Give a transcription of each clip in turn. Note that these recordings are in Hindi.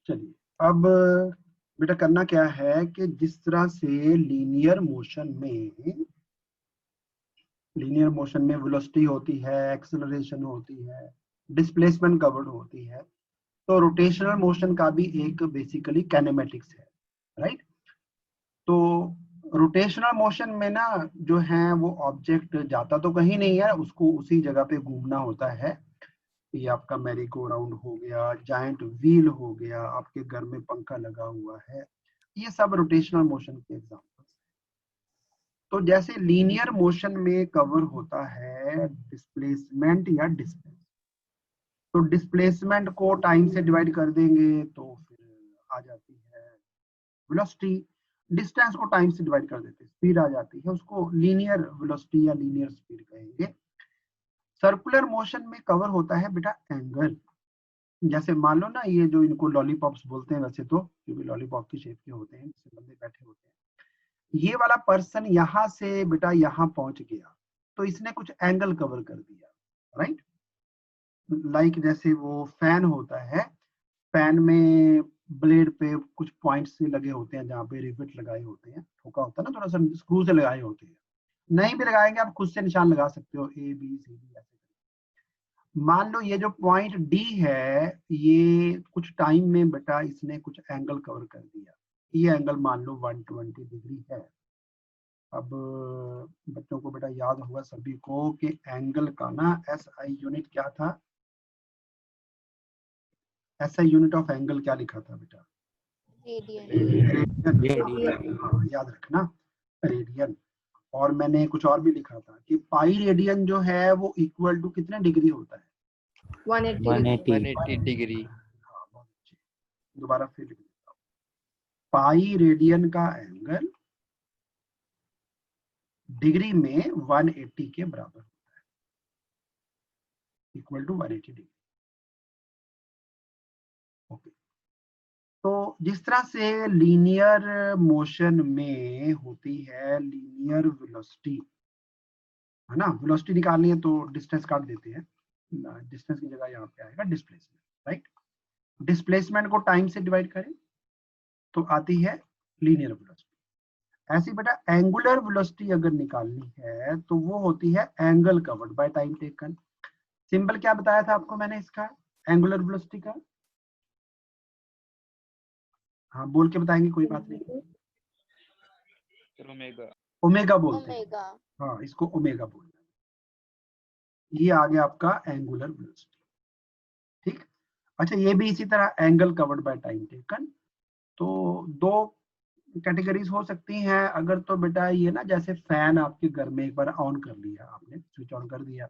चलिए अब बेटा करना क्या है कि जिस तरह से लीनियर मोशन में वेलोसिटी होती है, एक्सेलरेशन होती है, डिस्प्लेसमेंट कवर्ड होती है, तो रोटेशनल मोशन का भी एक बेसिकली काइनेमेटिक्स है, राइट। तो रोटेशनल मोशन में ना जो है वो ऑब्जेक्ट जाता तो कहीं नहीं है, उसको उसी जगह पे घूमना होता है। ये आपका मैरी गो राउंड हो गया, जायंट व्हील हो गया, आपके घर में पंखा लगा हुआ है, ये सब रोटेशनल मोशन के एग्जांपल्स। तो जैसे लीनियर मोशन में कवर होता है डिस्प्लेसमेंट या डिस्टेंस, तो डिस्प्लेसमेंट को टाइम से डिवाइड कर देंगे तो फिर आ जाती है वेलोसिटी, डिस्टेंस को टाइम से डिवाइड कर देते हैं स्पीड आ जाती है, उसको लीनियर वेलोसिटी या लीनियर स्पीड कहेंगे। सर्कुलर मोशन में कवर होता है बेटा एंगल। जैसे मान लो ना ये जो इनको लॉलीपॉप्स बोलते हैं वैसे तो, क्योंकि लॉलीपॉप की शेप के होते हैं, जिससे बंदे बैठे होते हैं, ये वाला पर्सन यहाँ से बेटा यहाँ पहुंच गया तो इसने कुछ एंगल कवर कर दिया, राइट। लाइक जैसे वो फैन होता है, फैन में ब्लेड पे कुछ पॉइंट्स से लगे होते हैं जहाँ पे रिवेट लगाए होते हैं, ठोका होता है ना, थोड़ा सा स्क्रू से लगाए होते हैं। नहीं भी लगाएंगे आप खुद से निशान लगा सकते हो, ए बी सी डी ऐसे। मान लो ये जो पॉइंट डी है, ये कुछ टाइम में बेटा इसने कुछ एंगल कवर कर दिया, ये एंगल मान लो 120 डिग्री है। अब बच्चों को बेटा याद होगा सभी को कि एंगल का ना एसआई यूनिट क्या था, एसआई यूनिट ऑफ एंगल क्या लिखा था बेटा? रेडियन। हाँ याद रखना, रेडियन। और मैंने कुछ और भी लिखा था कि पाई रेडियन जो है वो इक्वल टू कितने डिग्री होता है? 180 डिग्री। हाँ बहुत अच्छे, दोबारा फिर लिख देता हूँ। पाई रेडियन का एंगल डिग्री में 180 के बराबर होता है, इक्वल टू 180 डिग्री। ओके, तो जिस तरह से लीनियर मोशन में होती है लीनियर वेलोसिटी, है ना, वेलोसिटी निकालनी है तो डिस्टेंस काट देते हैं, डिस्टेंस की जगह यहाँ पे आएगा डिस्प्लेसमेंट, राइट। डिस्प्लेसमेंट को टाइम से डिवाइड करें तो आती है लीनियर वेलोसिटी। ऐसी बेटा एंगुलर वेलोसिटी अगर निकालनी है तो वो होती है angle covered by time taken. Symbol क्या बताया था आपको मैंने इसका, एंगुलर वेलोसिटी का? हाँ बोल के बताएंगे, कोई बात नहीं। ओमेगा बोलते हैं, हाँ इसको ओमेगा बोलते हैं। ये आ गया आपका एंगुलर वेलोसिटी, ठीक। अच्छा ये भी इसी तरह angle covered by time taken. तो दो कैटेगरीज हो सकती हैं अगर, तो बेटा ये ना जैसे फैन आपके घर में एक बार ऑन कर लिया आपने, स्विच ऑन कर दिया,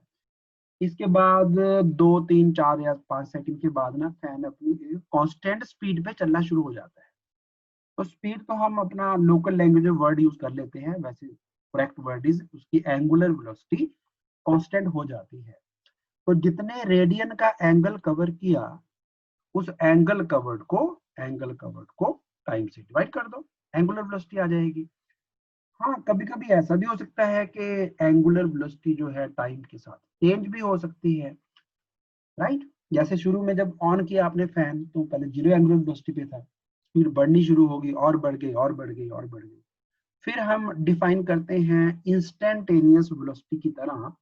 इसके बाद 2 3 4 या 5 सेकंड के बाद ना फैन अपनी कांस्टेंट स्पीड पे चलना शुरू हो जाता है। तो स्पीड तो हम अपना लोकल लैंग्वेज में वर्ड यूज कर लेते हैं, वैसे करेक्ट वर्ड इज उसकी एंगुलर वेलोसिटी कांस्टेंट हो जाती है। तो जितने रेडियन का एंगल कवर किया उस एंगल कवर्ड को टाइम से डिवाइड कर दो, एंगुलर वेलोसिटी आ जाएगी। हाँ कभी कभी ऐसा भी हो सकता है कि एंगुलर वेलोसिटी जो है टाइम के साथ चेंज भी हो सकती है, राइट। जैसे शुरू में जब ऑन किया आपने फैन तो पहले 0 एंगुलर वेलोसिटी पे था, फिर बढ़नी शुरू होगी और बढ़ गई और बढ़ गई और बढ़ गई। फिर हम डिफाइन करते हैं इंस्टेंटेनियस वेलोसिटी की तरह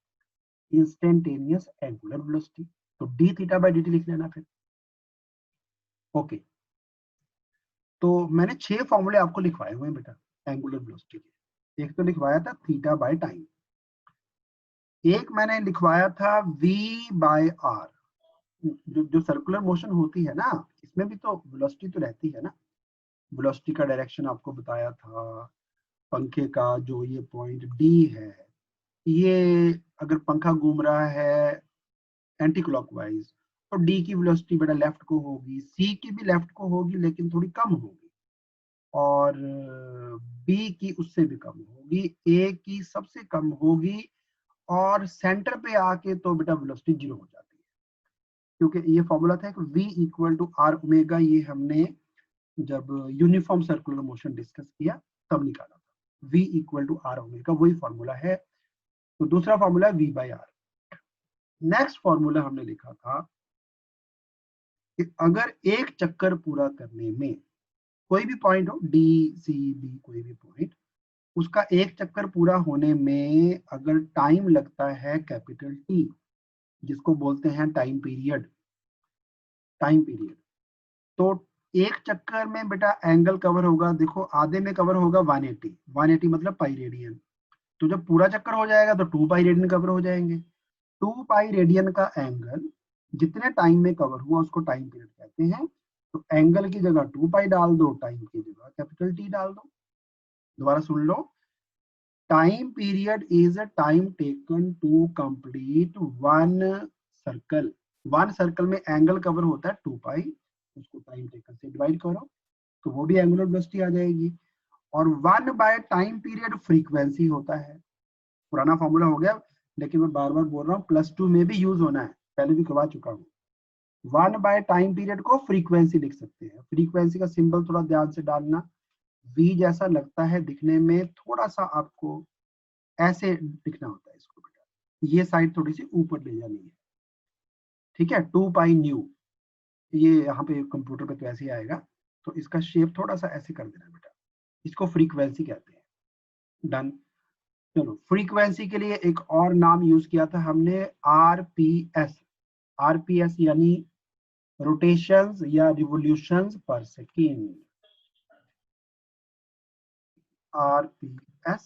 इंस्टेंटेनियस एंगुलर वेलोसिटी, तो डी थीटा बाय dt लिख लेना फिर। ओके, तो मैंने 6 फॉर्मूले आपको लिखवाए हुए हैं बेटा एंगुलर वेलोसिटी के। एक तो लिखवाया था थीटा बाय टाइम, एक मैंने लिखवाया था v बाय r। जो सर्कुलर मोशन होती है ना इसमें भी तो वेलोसिटी तो रहती है ना, वेलोसिटी का डायरेक्शन आपको बताया था। पंखे का जो ये पॉइंट D है, ये अगर पंखा घूम रहा है एंटी क्लॉकवाइज तो D की वेलोसिटी बेटा लेफ्ट को होगी, C की भी लेफ्ट को होगी लेकिन थोड़ी कम होगी, और B की उससे भी कम होगी, A की सबसे कम होगी, और सेंटर पे आके तो बेटा वेलोसिटी 0 हो जाती है। क्योंकि ये फॉर्मूला था कि V equal to R omega, ये हमने जब यूनिफॉर्म सर्कुलर मोशन डिस्कस किया तब निकाला था, V equal to R omega, वही फॉर्मूला है। तो दूसरा फॉर्मूला है V by R। Next formula हमने लिखा था कि अगर एक चक्कर पूरा करने में कोई भी पॉइंट हो, डी सी बी कोई भी पॉइंट, उसका एक चक्कर पूरा होने में अगर टाइम लगता है कैपिटल टी, जिसको बोलते हैं टाइम पीरियड, तो एक चक्कर में बेटा एंगल कवर होगा, देखो आधे में कवर होगा 180, 180 मतलब पाई रेडियन। तो जब पूरा चक्कर हो जाएगा तो 2 पाई रेडियन कवर हो जाएंगे। 2 पाई रेडियन का एंगल जितने टाइम में कवर हुआ उसको टाइम पीरियड कहते हैं। तो एंगल की जगह 2 पाई डाल दो, टाइम की जगह कैपिटल टी डाल दो। दोबारा सुन लो, time period is a time taken to complete one circle. One circle में एंगल कवर होता है 2 पाई, उसको टाइम टेकन से डिवाइड करो तो वो भी एंगुलर वेलोसिटी आ जाएगी। और 1 बाय टाइम पीरियड फ्रीक्वेंसी होता है। पुराना फॉर्मूला हो गया, लेकिन मैं बार बार बोल रहा हूँ, +2 में भी यूज होना है, पहले भी करवा चुका हूँ। 1 बाय टाइम पीरियड को फ्रीक्वेंसी लिख सकते हैं। फ्रीक्वेंसी का सिंबल थोड़ा ध्यान से डालना, वी जैसा लगता है दिखने में, थोड़ा सा आपको ऐसे दिखना होता है इसको बेटा, ये साइड थोड़ी सी ऊपर ले जानी है, ठीक है। 2 पाई न्यू, ये यहाँ पे कंप्यूटर पे तो ऐसे ही आएगा, तो इसका शेप थोड़ा सा ऐसे कर देना बेटा, इसको फ्रीक्वेंसी कहते हैं। डन। चलो, फ्रीक्वेंसी के लिए एक और नाम यूज किया था हमने, आरपीएस। आरपीएस यानी रोटेशंस या रिवोल्यूशंस पर second. RPS,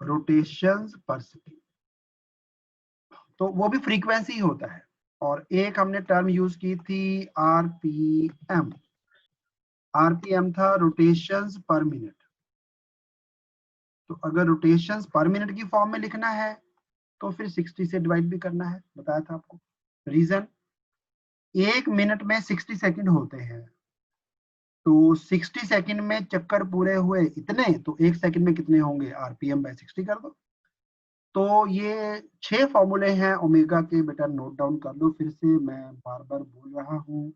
rotations per second, तो वो भी फ्रीक्वेंसी ही होता है। और एक हमने टर्म यूज की थी आरपीएम। आरपीएम था रोटेशंस पर मिनट। तो अगर रोटेशंस पर मिनट की फॉर्म में लिखना है तो फिर 60 से डिवाइड भी करना है, बताया था आपको। रीजन, एक मिनट में 60 सेकंड होते हैं, तो 60 सेकंड में चक्कर पूरे हुए इतने, तो एक सेकंड में कितने होंगे, आरपीएम बाय 60 कर दो। तो ये 6 फॉर्मूले हैं ओमेगा के, बेटा नोट डाउन कर लो। फिर से मैं बार बार बोल रहा हूँ,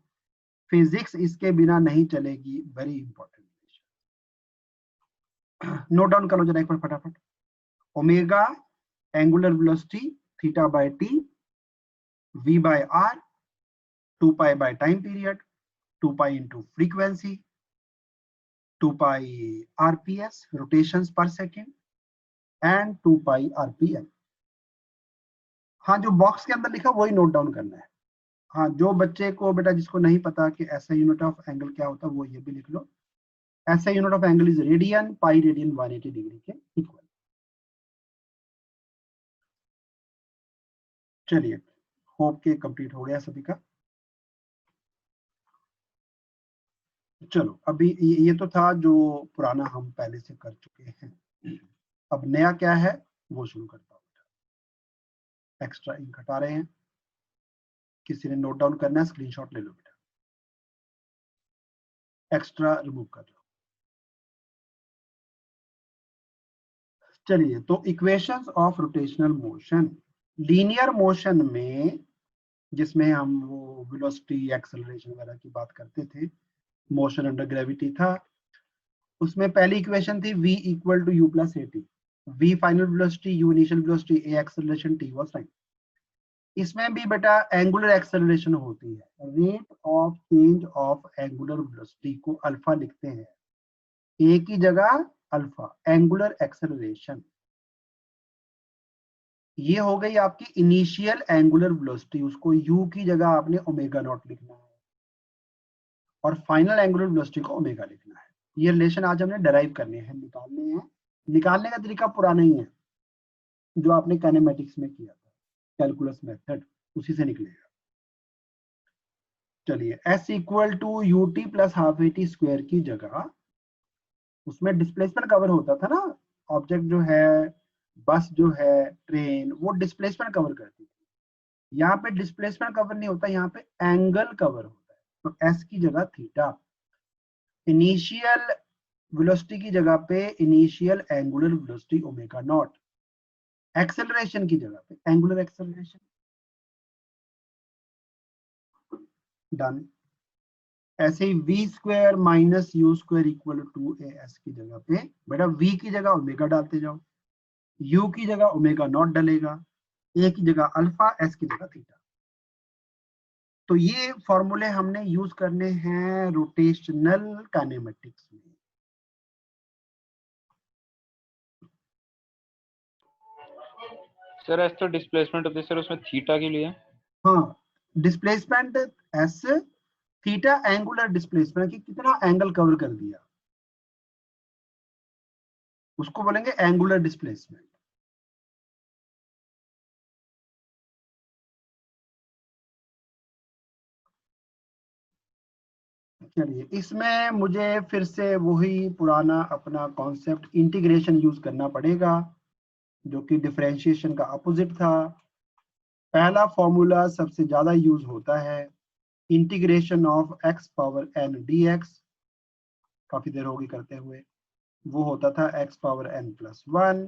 फिजिक्स इसके बिना नहीं चलेगी, वेरी इंपॉर्टेंट। नोट डाउन करो जरा एक बार फटाफट। Omega angular velocity, theta by T, V by R, 2 pi by time period, 2 pi into frequency, 2 pi RPS rotations per second, and 2 pi RPM. हाँ, जो बॉक्स के अंदर लिखा वही नोट डाउन करना है। हाँ, जो बच्चे को बेटा जिसको नहीं पता कि ऐसा यूनिट ऑफ एंगल क्या होता है, वो ये भी लिख लो। ऐसा unit of angle is radian, pi radian 180 degree के इक्वल। चलिए, होप के कंप्लीट हो गया सभी का। चलो, अभी ये तो था जो पुराना हम पहले से कर चुके हैं। अब नया क्या है वो शुरू करता हूँ। एक्स्ट्रा इंक हटा रहे हैं, किसी ने नोट डाउन करना है स्क्रीनशॉट ले लो बेटा, एक्स्ट्रा रिमूव कर लो। चलिए, तो equations of rotational motion. Linear motion में, जिसमें हम वो वेलोसिटी एक्सेलरेशन वगैरह की बात करते थे, मोशन अंडर ग्रेविटी था, उसमें पहली इक्वेशन थी v equal to U plus A T. v final velocity, u initial velocity, a acceleration, t was time. इसमें भी बेटा एंगुलर एक्सेलरेशन होती है। Rate of change of angular velocity को अल्फा लिखते हैं, a की जगह अल्फा, एंगुलर एक्सेलरेशन। ये हो गई आपकी इनिशियल एंगुलर वेलोसिटी, उसको u की जगह आपने ओमेगा नॉट लिखना है, और फाइनल एंगुलर वेलोसिटी को ओमेगा लिखना है। ये रिलेशन आज हमने डराइव करने हैं, निकालने हैं। निकालने का तरीका पुराना ही है, जो आपने काइनेमेटिक्स में किया था, कैलकुलस मेथड, उसी से निकलेगा। चलिए, s equal to U T plus half A T square की जगह, उसमें डिस्प्लेसमेंट कवर होता था ना, ऑब्जेक्ट जो है, बस जो है, ट्रेन, वो डिस्प्लेसमेंट कवर करती थी। यहाँ पे डिस्प्लेसमेंट कवर नहीं होता, यहाँ पे एंगल कवर होता है। तो s की जगह थीटा, इनिशियल वेलोसिटी की जगह पे initial angular velocity omega naught, acceleration की जगह पे एंगुलर एक्सेलरेशन। डन। ऐसे ही V square minus U square equal to A S की जगह पे बेटा वी की जगह ओमेगा डालते जाओ, यू की जगह ओमेगा नॉट डलेगा, ए की जगह अल्फा, एस की जगह थीटा। तो ये फॉर्मूले हमने यूज करने हैं रोटेशनल काइनेमेटिक्स में। सर एस तो डिस्प्लेसमेंट होती है सर, उसमें थीटा के लिए। हाँ, displacement S theta angular displacement कि कितना एंगल कवर कर दिया, उसको बोलेंगे एंगुलर डिस्प्लेसमेंट। चलिए, इसमें मुझे फिर से वही पुराना अपना कॉन्सेप्ट इंटीग्रेशन यूज करना पड़ेगा, जो कि डिफरेंशिएशन का अपोजिट था। पहला फॉर्मूला सबसे ज्यादा यूज होता है, integration of x power n dx, काफी देर होगी करते हुए। वो होता था x power n plus 1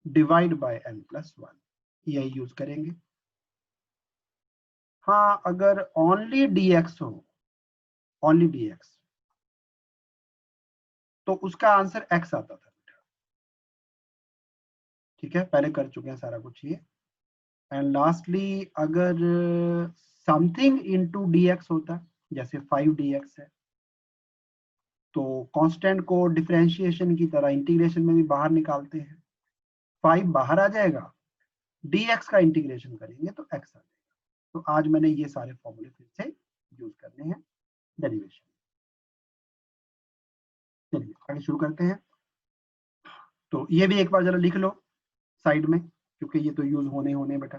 divide by n plus 1, यही यूज करेंगे। हाँ, अगर ओनली dx हो, ओनली dx, तो उसका आंसर x आता था। ठीक है, पहले कर चुके हैं सारा कुछ ये। एंड लास्टली अगर समथिंग इनटू dx होता, जैसे 5 dx है, तो कांस्टेंट को डिफरेंशिएशन की तरह इंटीग्रेशन में भी बाहर निकालते हैं, 5 बाहर आ जाएगा, dx का इंटीग्रेशन करेंगे तो x आ जाएगा। तो आज मैंने ये सारे फॉर्मूले फिर से यूज करने हैं डेरिवेशन। चलिए आगे शुरू करते हैं। तो ये भी एक बार जरा लिख लो साइड में, क्योंकि ये तो यूज होने बेटा।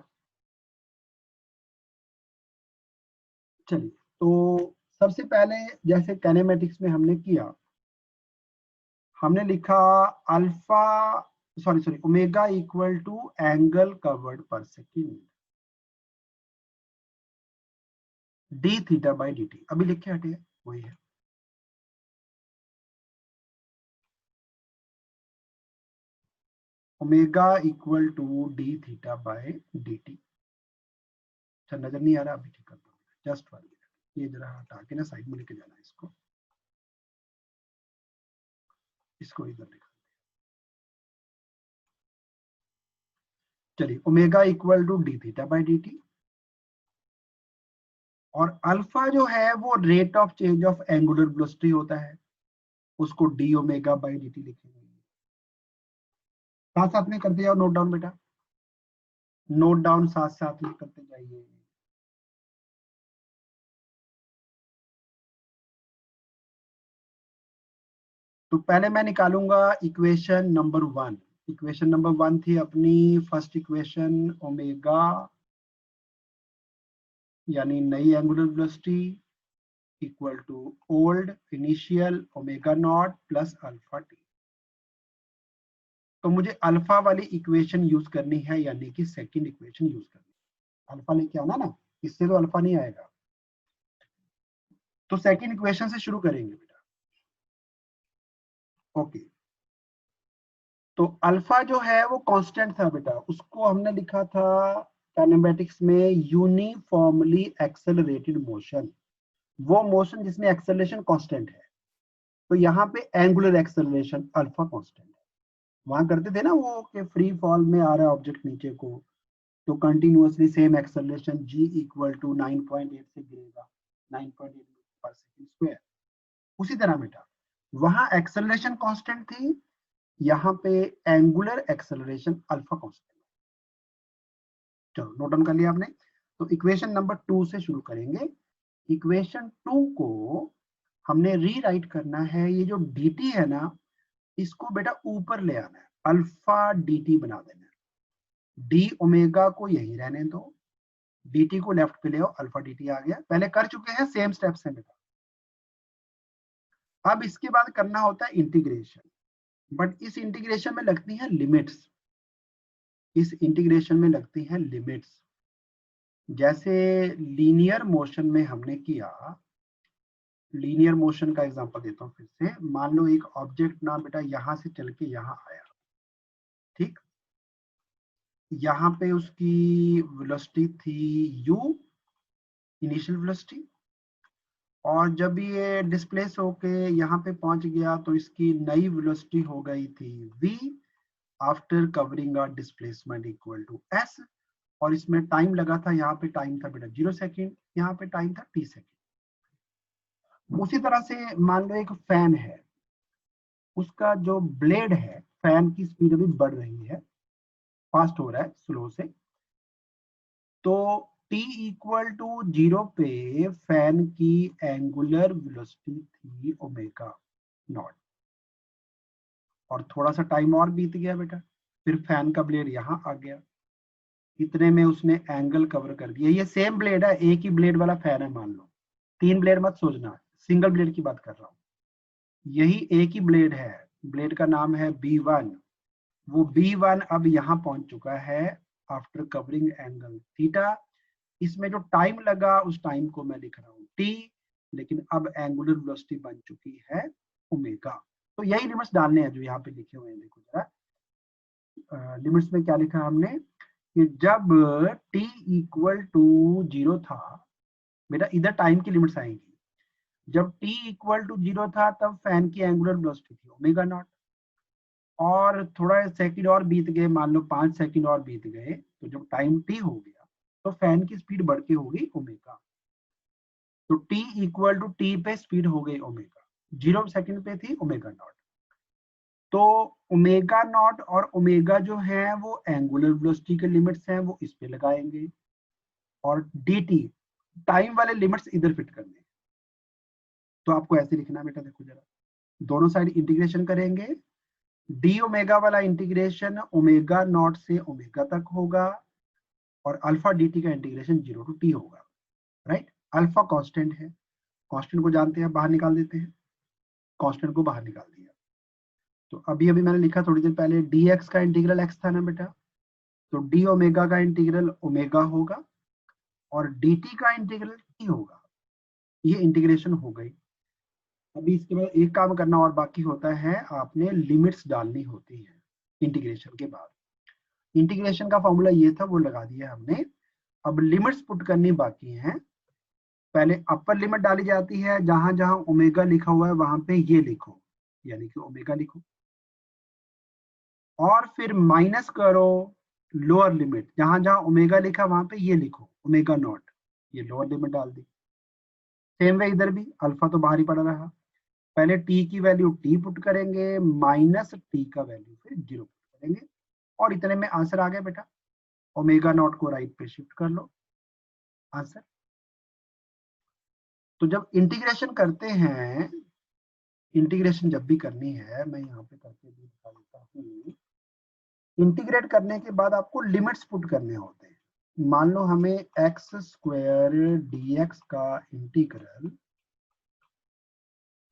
चलिए, तो सबसे पहले जैसे कैनेमेटिक्स में हमने किया, हमने लिखा alpha sorry omega equal to angle covered per second D theta by D T, अभी लिख के हटे वही है। Omega equal to D theta by D T. अच्छा, नजर नहीं आ रहा, अभी ठीक करता हूँ, जस्ट 1 मिनट, ये जरा हटा के ना साइड में लेके जाना है इसको इधर लिखा। चलिए, omega equal to D theta by D T, और अल्फा जो है वो rate of change of angular velocity होता है, उसको D omega by D T लिखेंगे। साथ साथ में करते जाओ, नोट डाउन बेटा, नोट डाउन साथ साथ में करते जाइए। तो पहले मैं निकालूंगा इक्वेशन नंबर 1। इक्वेशन नंबर 1 थी अपनी फर्स्ट इक्वेशन, ओमेगा यानी नई angular velocity equal to old initial omega not plus alpha T. तो मुझे अल्फा वाली इक्वेशन यूज करनी है, यानी कि सेकंड इक्वेशन यूज करनी है। अल्फा लेके आना ना, इससे तो अल्फा नहीं आएगा। तो सेकंड इक्वेशन से शुरू करेंगे बेटा। ओके, तो अल्फा जो है वो कांस्टेंट था बेटा, उसको हमने लिखा था काइनेमेटिक्स में यूनिफॉर्मली एक्सेलरेटेड मोशन, वो मोशन जिसमें एक्सेलरेशन कांस्टेंट है। तो यहाँ पे एंगुलर एक्सेलरेशन अल्फा कांस्टेंट है। वहां करते थे ना वो कि फ्री फॉल में आ रहा है ऑब्जेक्ट नीचे को, तो continuously same acceleration g equal to 9.8 से गिरेगा 9.8 मीटर पर सेकंड स्क्वायर। उसी तरह बेटा वहां एक्सेलरेशन कांस्टेंट थी, यहाँ पे एंगुलर एक्सेलरेशन अल्फा कांस्टेंट। चलो नोट डाउन कर लिया आपने। तो इक्वेशन नंबर 2 से शुरू करेंगे। इक्वेशन 2 को हमने रीराइट करना है, ये जो dt है ना, इसको बेटा ऊपर ले आना है, अल्फा dt बना देना है। डी ओमेगा को यही रहने दो, dt को लेफ्ट पे ले आओ, अल्फा dt आ गया। पहले कर चुके हैं, सेम स्टेप्स हैं बेटा। अब इसके बाद करना होता है इंटीग्रेशन, बट इस इंटीग्रेशन में लगती है लिमिट्स, इस इंटीग्रेशन में लगती हैं लिमिट्स। जैसे लीनियर मोशन में हमने किया, लीनियर मोशन का एग्जांपल देता हूं फिर से। मान लो एक ऑब्जेक्ट ना बेटा यहां से चल के यहां आया, ठीक, यहाँ पे उसकी वेलोसिटी थी u इनिशियल वेलोसिटी, और जब ये डिस्प्लेस होके यहाँ पे पहुंच गया तो इसकी नई वेलोसिटी हो गई थी v after covering a displacement equal to s, और इसमें टाइम लगा था, यहाँ पे टाइम था बेटा 0 सेकेंड, यहाँ पे टाइम था t सेकेंड। उसी तरह से मान लो एक फैन है, उसका जो ब्लेड है, फैन की स्पीड अभी बढ़ रही है, फास्ट हो रहा है स्लो से, तो t इक्वल टू 0 पे फैन की एंगुलर वेलोसिटी थी ओमेगा नॉट। और थोड़ा सा टाइम और बीत गया बेटा, फिर फैन का ब्लेड यहाँ आ गया, इतने में उसने एंगल कवर कर दिया। ये सेम ब्लेड है, एक ही ब्लेड वाला फैन है मान लो, 3 ब्लेड मत सोचना, सिंगल ब्लेड की बात कर रहा हूँ। यही एक ही ब्लेड है, ब्लेड का नाम है B1। वो B1 अब यहाँ पहुंच चुका है आफ्टर कवरिंग एंगल थीटा। इसमें जो टाइम लगा उस टाइम को मैं लिख रहा हूँ t, लेकिन अब एंगुलर वेलोसिटी बन चुकी है ओमेगा। तो यही लिमिट्स डालने हैं जो यहाँ पे लिखे हुए हैं, देखो जरा लिमिट्स में क्या लिखा हमने कि जब t इक्वल टू 0 था, बेटा इधर टाइम की लिमिट्स आएंगी, जब t इक्वल टू 0 था तब फैन की एंगुलर वेलोसिटी थी ओमेगा नॉट, और थोड़ा सेकंड और बीत गए, मान लो 5 सेकंड और बीत गए, तो जब टाइम t हो गया तो फैन की स्पीड बढ़ के होगी ओमेगा। तो t इक्वल टू टी पे स्पीड हो गई ओमेगा, 0 सेकंड पे थी ओमेगा नॉट। तो ओमेगा नॉट और ओमेगा जो है वो एंगुलर वेलोसिटी के लिमिट्स हैं, वो इस पे लगाएंगे, और dt टाइम वाले लिमिट्स इधर फिट करने। तो आपको ऐसे लिखना है बेटा, देखो जरा, दोनों साइड इंटीग्रेशन करेंगे, डी ओमेगा वाला इंटीग्रेशन ओमेगा नॉट से ओमेगा तक होगा, और अल्फा dt का इंटीग्रेशन 0 टू t होगा, राइट। अल्फा कांस्टेंट है, कांस्टेंट को जानते हैं, बाहर निकाल देते हैं, कांस्टेंट को बाहर निकाल दिया। तो अभी अभी मैंने लिखा थोड़ी देर पहले, dx का इंटीग्रल x था ना बेटा, तो डी ओमेगा का इंटीग्रल ओमेगा होगा और dt का इंटीग्रल t होगा। ये इंटीग्रेशन हो गई। अभी इसके बाद एक काम करना और बाकी होता है, आपने लिमिट्स डालनी होती है इंटीग्रेशन के बाद। इंटीग्रेशन का फॉर्मूला ये था, वो लगा दिया हमने। अब लिमिट्स पुट करनी बाकी है। पहले अपर लिमिट डाली जाती है, जहां जहां ओमेगा लिखा हुआ है वहां पे ये लिखो, यानी कि ओमेगा लिखो, और फिर माइनस करो लोअर लिमिट, जहां जहां ओमेगा लिखा वहां पे ये लिखो ओमेगा नॉट, ये लोअर लिमिट डाल दी। सेम वे इधर भी, अल्फा तो बाहर ही पड़ा रहा, पहले t की वैल्यू t पुट करेंगे, माइनस t का वैल्यू फिर 0 पुट करेंगे, और इतने में आंसर आ गया बेटा। ओमेगा नॉट को राइट पे शिफ्ट कर लो, आंसर। तो जब इंटीग्रेशन करते हैं, इंटीग्रेशन जब भी करनी है, मैं यहाँ पे करके भी दिखा देता हूँ। इंटीग्रेट करने के बाद आपको लिमिट्स पुट करने होते हैं। मान लो हमें एक्स स्क्वायर dx का इंटीग्रल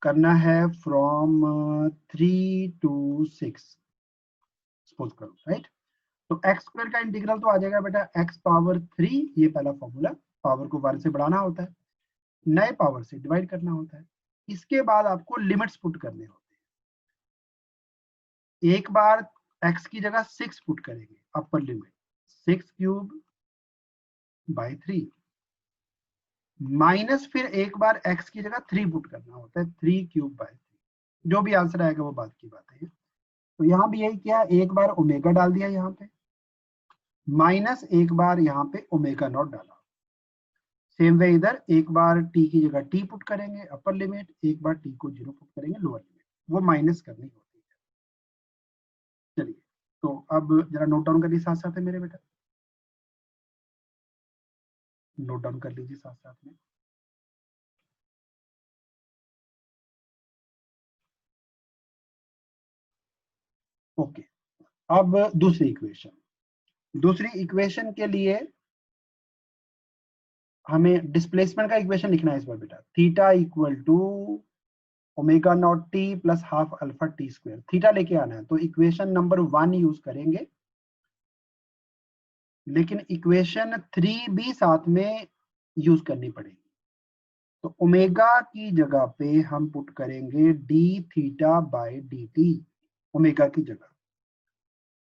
करना है फ्रॉम 3 to 6, सपोज करो, राइट। तो एक्स स्क्वायर का इंटीग्रल तो आ जाएगा बेटा x पावर 3, ये पहला फॉर्मूला, पावर को 1 से बढ़ाना होता है, नए पावर से डिवाइड करना होता है। इसके बाद आपको लिमिट्स पुट करने होते हैं। एक बार x की जगह 6 पुट करेंगे, upper limit 6 cube by 3, minus फिर एक बार x की जगह 3 पुट करना होता है, 3 क्यूब बाई 3। जो भी आंसर आएगा वो बात की बात है। तो यहाँ भी यही किया, एक बार ओमेगा डाल दिया यहाँ पे, माइनस एक बार यहाँ पे ओमेगा नॉट डाला। सेम वे इधर एक बार t की जगह t पुट करेंगे अपर लिमिट, एक बार t को 0 पुट करेंगे लोअर लिमिट, वो माइनस करनी होती है। चलिए, तो अब जरा नोट डाउन कर लीजिए साथ साथ में मेरे बेटा, नोट डाउन कर लीजिए साथ साथ में। ओके, अब दूसरी इक्वेशन के लिए हमें डिस्प्लेसमेंट का इक्वेशन लिखना है इस बार बेटा। Theta equal to omega not T plus half alpha T square, theta लेके आना है, तो इक्वेशन नंबर 1 यूज करेंगे, लेकिन इक्वेशन 3 भी साथ में यूज करनी पड़ेगी। तो ओमेगा की जगह पे हम पुट करेंगे D theta by D T, omega की जगह।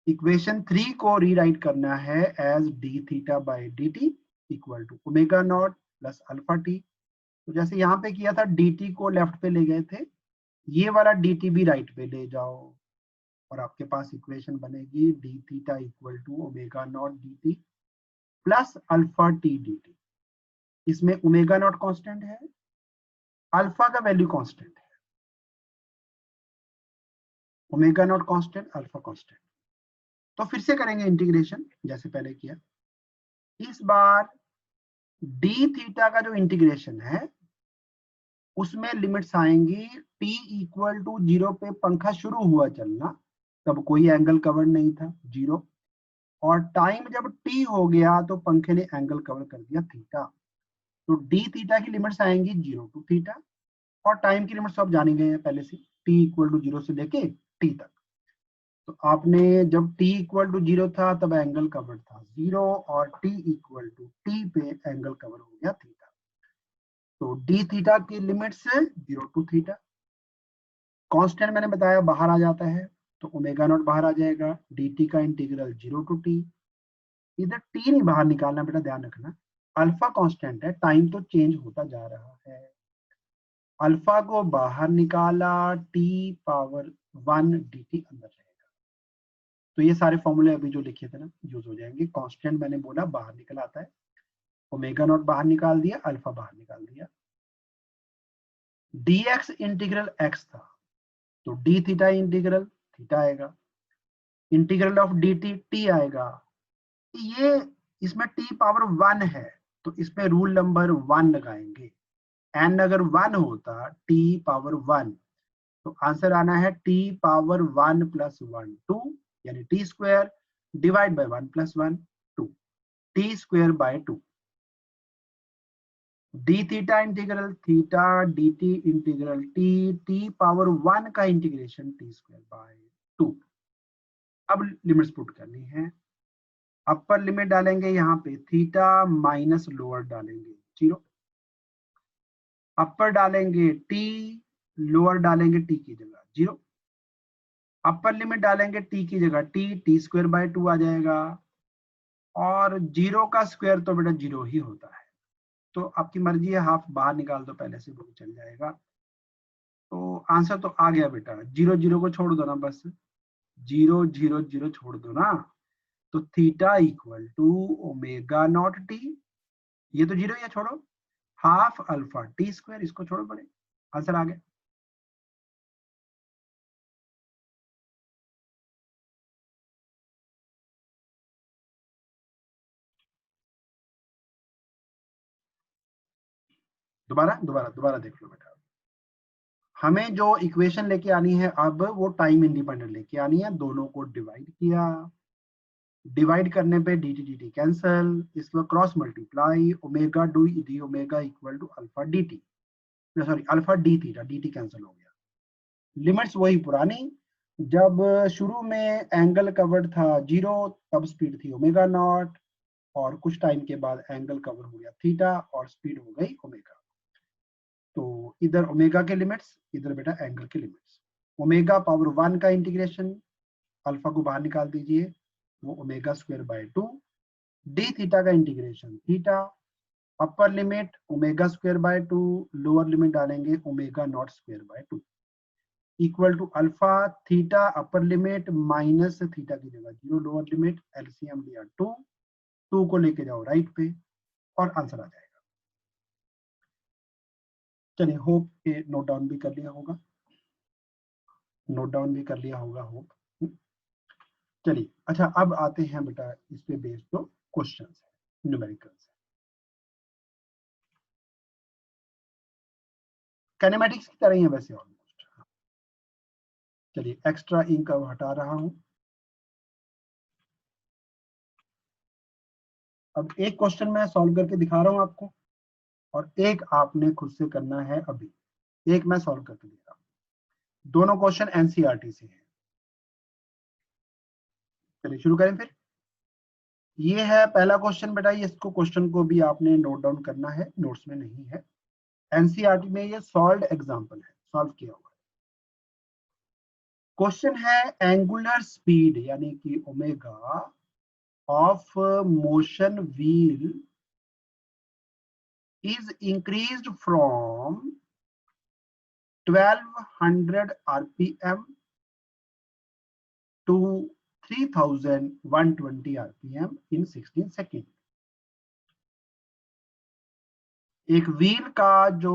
इक्वेशन 3 को रीराइट करना है as D theta by D T equal to omega not plus alpha T. तो जैसे यहाँ पे किया था, डी टी को लेफ्ट पे ले गए थे, ये वाला डी टी भी राइट पे ले जाओ, और आपके पास इक्वेशन बनेगी D theta equal to omega not D T plus alpha T D T. इसमें ओमेगा नॉट कांस्टेंट है, अल्फा का वैल्यू कांस्टेंट है, omega not constant, alpha constant. तो फिर से करेंगे इंटीग्रेशन जैसे पहले किया। इस बार डी थीटा का जो इंटीग्रेशन है उसमें लिमिट्स आएंगी t इक्वल टू 0 पे पंखा शुरू हुआ चलना, तब कोई एंगल कवर नहीं था 0, और टाइम जब t हो गया तो पंखे ने एंगल कवर कर दिया थीटा। तो डी थीटा की लिमिट्स आएंगी 0 टू थीटा, और टाइम की लिमिट्स आप जानी गए हैं पहले से, t इक्वल टू 0 से लेके t तक। तो आपने जब t इक्वल टू 0 था तब एंगल कवर था 0, और t इक्वल टू t पे एंगल कवर हो गया थीटा। तो डी थीटा की लिमिट्स 0 टू थीटा। कांस्टेंट मैंने बताया बाहर आ जाता है, तो ओमेगा नॉट बाहर आ जाएगा, dt का इंटीग्रल 0 टू t। इधर t नहीं बाहर निकालना बेटा, ध्यान रखना, अल्फा कांस्टेंट है, टाइम तो चेंज होता जा रहा है। अल्फा को बाहर निकाला, t पावर 1 dt अंदर रहेगा। तो ये सारे फॉर्मूले अभी जो लिखे थे ना यूज हो जाएंगे। कांस्टेंट मैंने बोला बाहर निकल आता है, ओमेगा नॉट बाहर निकाल दिया, अल्फा बाहर निकाल दिया। dx इंटीग्रल x था, तो डी थीटा इंटीग्रल थीटा आएगा, integral of D T T आएगा। ये इसमें t पावर 1 है, तो इसमें रूल नंबर 1 लगाएंगे। n अगर 1 होता t पावर 1, तो आंसर आना है t पावर 1 प्लस 1 2, यानी t square divide by 1 plus 1 2, t square by 2। D theta integral theta, D T integral T, T power 1 का इंटीग्रेशन टी स्क्वायर बाय 2। अब लिमिट्स पुट करनी है। अपर लिमिट डालेंगे यहाँ पे थीटा माइनस लोअर डालेंगे 0, अपर डालेंगे t, लोअर डालेंगे t की जगह 0, अपर लिमिट डालेंगे t की जगह टी स्क्वायर बाय 2 आ जाएगा, और 0 का स्क्वायर तो बेटा 0 ही होता है। तो आपकी मर्जी है, हाफ बाहर निकाल दो पहले से, वो चल जाएगा। तो आंसर तो आ गया बेटा, 0 0 को छोड़ दो ना, बस 0 0 0 छोड़ दो ना, तो theta equal to omega not T, ये तो 0 या छोड़ो, हाफ अल्फा टी स्क्वायर, इसको छोड़ो पड़े, आंसर आ गया। दोबारा दोबारा दोबारा देख लो बेटा, हमें जो इक्वेशन लेके आनी है अब वो टाइम इंडिपेंडेंट लेके आनी है। दोनों को डिवाइड किया, डिवाइड करने पे डी टी कैंसल, इसमें cross multiply, omega do D omega equal to alpha D T, sorry alpha D theta, D T cancel हो गया। लिमिट्स वही पुरानी, जब शुरू में एंगल कवर्ड था 0 तब स्पीड थी ओमेगा नॉट, और कुछ टाइम के बाद एंगल कवर हो गया थीटा और स्पीड हो गई ओमेगा। तो इधर ओमेगा के लिमिट्स, इधर बेटा एंगल के लिमिट्स। ओमेगा पावर 1 का इंटीग्रेशन, अल्फा को बाहर निकाल दीजिए, वो omega square by 2, D theta का integration theta, upper limit omega square by 2, lower limit डालेंगे omega not square by 2, equal to alpha theta upper limit minus theta की जगह 0 लोअर लिमिट, एलसीएम लिया 2 को लेके जाओ राइट पे, और आंसर आ जाएगा। चलिए होप ये नोट डाउन भी कर लिया होगा, नोट डाउन भी कर लिया होगा होप। चलिए अच्छा, अब आते हैं बेटा इस पे बेस्ड जो क्वेश्चन है न्यूमेरिकल्स, कैनेमेटिक्स की तरह ही है वैसे ऑलमोस्ट। चलिए एक्स्ट्रा इंक अब हटा रहा हूं। अब एक क्वेश्चन मैं सॉल्व करके दिखा रहा हूं आपको, और एक आपने खुद से करना है अभी। एक मैं सॉल्व करके दे रहा हूं, दोनों क्वेश्चन एनसीईआरटी से हैं। चलिए शुरू करें फिर। ये है पहला क्वेश्चन बेटा, ये इसको क्वेश्चन को भी आपने नोट डाउन करना है, नोट्स में नहीं है, एनसीईआरटी में ये सॉल्व एग्जांपल है, सॉल्व किया हुआ है। क्वेश्चन है एंगुलर स्पीड यानी कि omega of motion wheel is increased from 1200 rpm to 3120 rpm in 16 seconds. एक व्हील का जो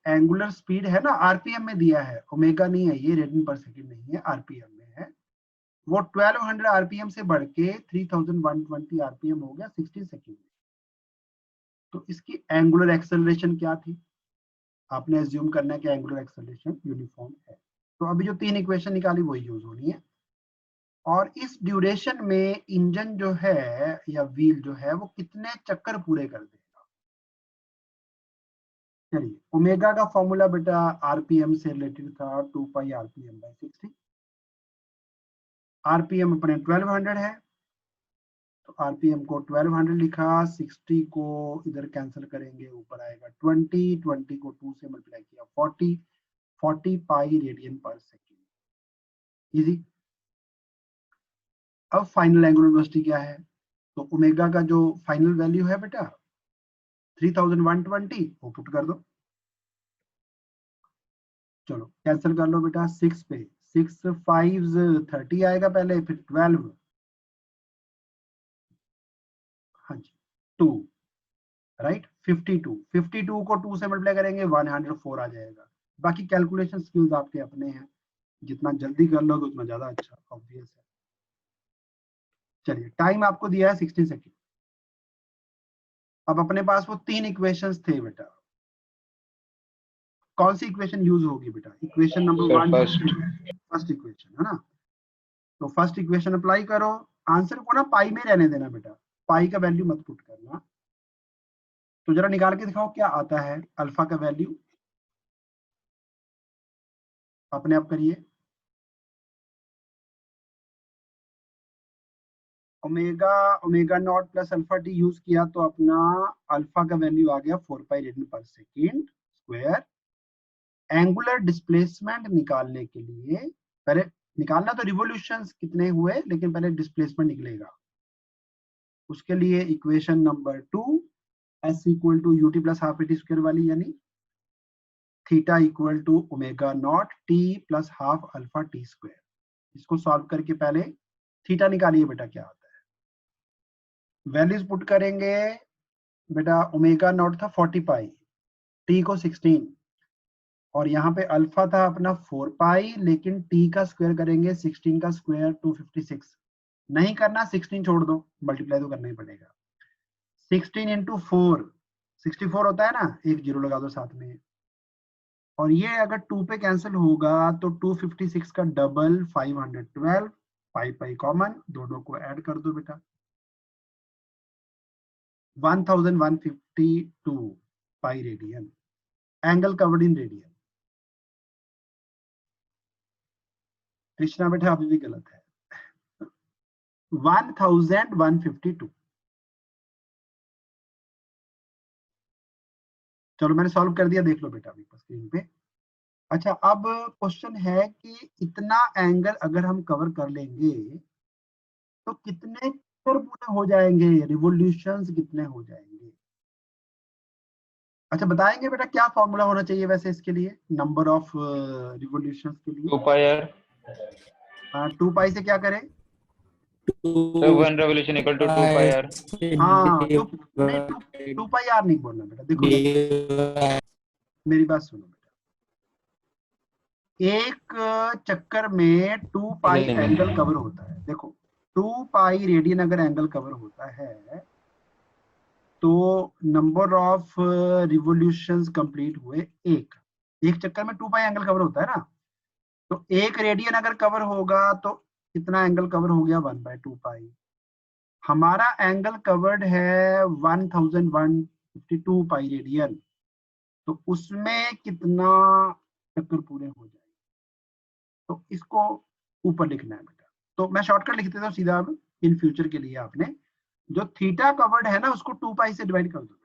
एंगुलर स्पीड है ना, आरपीएम में दिया है, ओमेगा नहीं है ये, रेडियन पर सेकंड नहीं है, आरपीएम में है, वो 1200 आरपीएम से बढ़ के 3120 आरपीएम हो गया 60 सेकंड में। तो इसकी एंगुलर एक्सेलरेशन क्या थी? आपने एज्यूम करना है कि एंगुलर एक्सेलरेशन यूनिफॉर्म है। तो अभी जो 3 इक्वेशन निकाली वही यूज होनी है। और इस ड्यूरेशन में इंजन जो है या व्हील जो है वो कितने चक्कर पूरे कर देगा? चलिए, ओमेगा का फॉर्मूला बेटा आरपीएम से रिलेटेड था, 2 पाई आरपीएम बाई 60। आरपीएम अपने 1200 है, तो आरपीएम को 1200 लिखा, 60 को इधर कैंसिल करेंगे, ऊपर आएगा 20, 20 को 2 से मल्टीप्लाई किया 40, 40 पाई रेडियन पर सेकेंड। इजी। अब फाइनल एंगुलर वेलोसिटी क्या है? तो ओमेगा का जो फाइनल वैल्यू है बेटा 3120, वो पुट कर दो। चलो कैंसिल कर लो बेटा, 6 पे 6 5 30 आएगा पहले, फिर 12, हाँ जी 2, राइट 52, 52 को 2 से मल्टीप्लाई करेंगे 104 आ जाएगा। बाकी कैलकुलेशन स्किल्स आपके अपने हैं, जितना जल्दी कर लोगे उतना ज्यादा अच्छा, ऑब्वियस है। चलिए, टाइम आपको दिया है 60 सेकेंड। अब अपने पास वो 3 इक्वेशंस थे बेटा, कौन सी इक्वेशन यूज होगी बेटा? Equation number sir 1, first. First equation है ना। तो फर्स्ट इक्वेशन अप्लाई करो, आंसर को ना पाई में रहने देना बेटा, पाई का वैल्यू मत पुट करना। तो जरा निकाल के दिखाओ क्या आता है अल्फा का वैल्यू, अपने आप करिए। Omega omega not plus alpha T use किया तो अपना अल्फा का वैल्यू आ गया 4 पाई रेडियन पर सेकेंड स्क्वायर। एंगुलर डिस्प्लेसमेंट निकालने के लिए पहले निकालना तो रिवोल्यूशंस कितने हुए, लेकिन पहले डिस्प्लेसमेंट निकलेगा। उसके लिए equation number 2, S equal to U T plus half A T square वाली, यानी theta equal to omega not T plus half alpha T square. इसको सॉल्व करके पहले थीटा निकालिए बेटा क्या आता है। वैल्यूज पुट करेंगे बेटा, ओमेगा नॉट था 40 पाई, टी को 16, और यहाँ पे अल्फा था अपना 4 पाई, लेकिन टी का स्क्वायर करेंगे 16 का स्क्वायर 256। नहीं करना 16 छोड़ दो, मल्टीप्लाई तो करना ही पड़ेगा। 16 इंटू 4 64 होता है ना, एक जीरो लगा दो साथ में। और ये अगर 2 पे कैंसिल होगा तो 256 का डबल 512, 5 पाई कॉमन, दोनों को ऐड कर दो बेटा, 1152 pi radian, angle covered in radian. Krishna बेटा अभी भी गलत है, 1152। चलो मैंने सॉल्व कर दिया, देख लो बेटा अभी स्क्रीन पे। अच्छा, अब क्वेश्चन है कि इतना एंगल अगर हम कवर कर लेंगे तो कितने चक्कर पूरे हो जाएंगे, रिवोल्यूशंस कितने हो जाएंगे? अच्छा बताएंगे बेटा क्या फॉर्मूला होना चाहिए वैसे इसके लिए, नंबर ऑफ रिवोल्यूशंस के लिए? 2 पाई आर। 2 पाई से क्या करें? Sir 1 revolution equal to 2 pi R. हाँ, नहीं 2 पाई आर नहीं बोलना बेटा, देखो मेरी बात सुनो बेटा, एक चक्कर में 2 पाई एंगल कवर होता है। देखो 2 पाई रेडियन अगर एंगल कवर होता है तो नंबर ऑफ रिवोल्यूशंस कंप्लीट हुए एक चक्कर में 2 पाई एंगल कवर होता है ना, तो एक रेडियन अगर कवर होगा तो कितना एंगल कवर हो गया? 1/2 पाई। हमारा एंगल कवर्ड है 1152 पाई रेडियन, तो उसमें कितना चक्कर पूरे हो जाए? तो इसको ऊपर लिखना है बेटा, तो मैं शॉर्टकट लिख देता हूँ सीधा। अब इन फ्यूचर के लिए आपने जो थीटा कवर्ड है ना उसको 2 पाई से डिवाइड कर दो।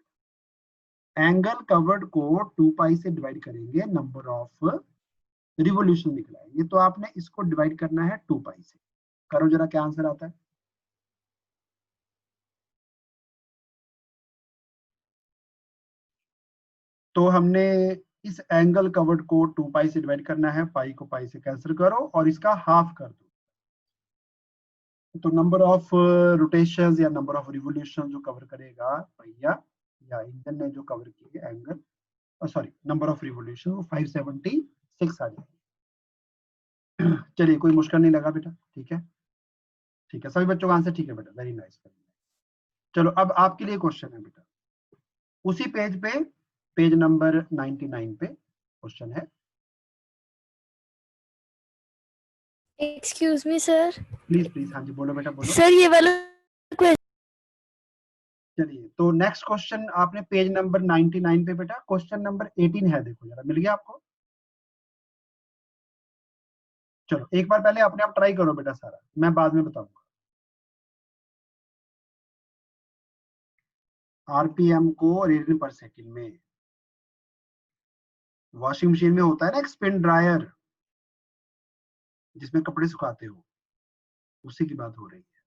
एंगल कवर्ड को 2 पाई से डिवाइड करेंगे, नंबर ऑफ रिवोल्यूशन निकलाएंगे, तो आपने इसको डिवाइड करना है 2 पाई से। करो जरा क्या आंसर आता है। तो हमने इस एंगल कवर्ड को 2 पाई से डिवाइड करना है, पाई को पाई से कैंसिल करो और इसका हाफ कर दो, तो नंबर ऑफ रोटेशंस या नंबर ऑफ रिवोल्यूशन जो कवर करेगा भैया या इंजन ने जो कवर किए angle, sorry number of revolution, वो 576 आ जाएगी। चलिए कोई मुश्किल नहीं लगा बेटा, ठीक है, ठीक है, सभी बच्चों का आंसर ठीक है बेटा, वेरी नाइस। चलो अब आपके लिए क्वेश्चन है बेटा, उसी पेज पे, पेज नंबर 99 पे क्वेश्चन है। Excuse me sir. Please please, हाँ जी बोलो बेटा बोलो। सर ये वाला क्वेश्चन। चलिए तो नेक्स्ट क्वेश्चन आपने पेज नंबर 99 पे बेटा, क्वेश्चन नंबर 18 है, देखो जरा, मिल गया आपको? चलो एक बार पहले अपने आप ट्राई करो बेटा सारा, मैं बाद में बताऊंगा। आरपीएम को रेडियन पर सेकंड में, वॉशिंग मशीन में होता है ना एक स्पिन ड्रायर जिसमें कपड़े सुखाते हो, उसी की बात हो रही है।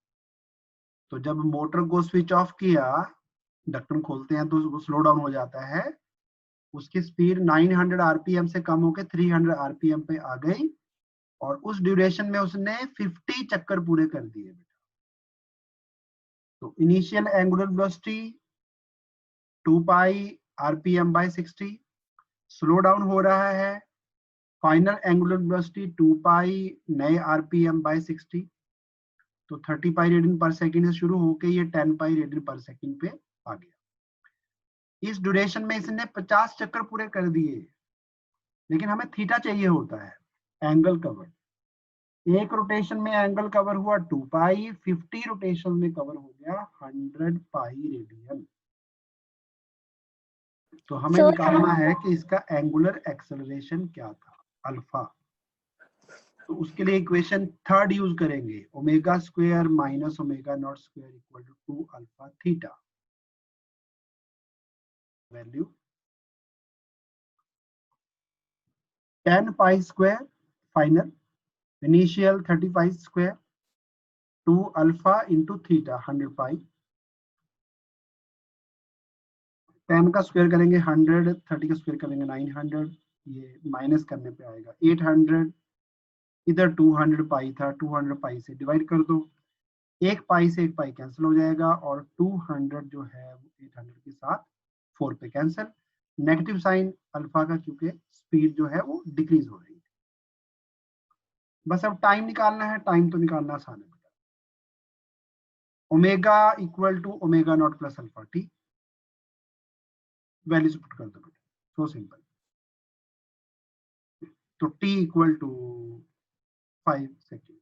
तो जब मोटर को स्विच ऑफ किया, ढक्कन खोलते हैं तो वो स्लो डाउन हो जाता है, उसकी स्पीड 900 आरपीएम से कम होकर 300 आरपीएम पे आ गई, और उस ड्यूरेशन में उसने 50 चक्कर पूरे कर दिए बेटा। तो initial angular velocity 2 pi RPM bye 60, slow down हो रहा है, फाइनल एंगुलर वेलोसिटी 2 पाई नए आरपीएम बाय 60, तो 30 पाई रेडियन पर सेकंड से शुरू होकर ये 10 पाई रेडियन पर सेकंड पे आ गया। इस ड्यूरेशन में इसने 50 चक्कर पूरे कर दिए, लेकिन हमें थीटा चाहिए होता है, एंगल कवर। एक रोटेशन में एंगल कवर हुआ 2 पाई, 50 रोटेशन में कवर हो गया 100 पाई रेडियन। तो हमें So- निकालना है कि इसका एंगुलर एक्सेलरेशन क्या था, अल्फा। तो उसके लिए इक्वेशन थर्ड यूज करेंगे, omega square minus omega not square equal to 2 alpha theta. Value 10 pi square final, initial 35 square, 2 alpha into theta 100 pi, 10 का स्क्वायर करेंगे 100, 30 का स्क्वायर करेंगे 900, ये माइनस करने पे आएगा 800, इधर 200 पाई था, 200 पाई से डिवाइड कर दो, एक पाई से एक पाई कैंसिल हो जाएगा, और 200 जो है वो 800 के साथ 4 पे कैंसिल, नेगेटिव साइन अल्फा का, क्योंकि स्पीड जो है वो डिक्रीज हो रही है। बस अब टाइम निकालना है, टाइम तो निकालना आसान है बेटा। Omega equal to omega not plus alpha T, values put कर दो बेटा, सो सिंपल। तो t इक्वल टू 5 सेकेंड,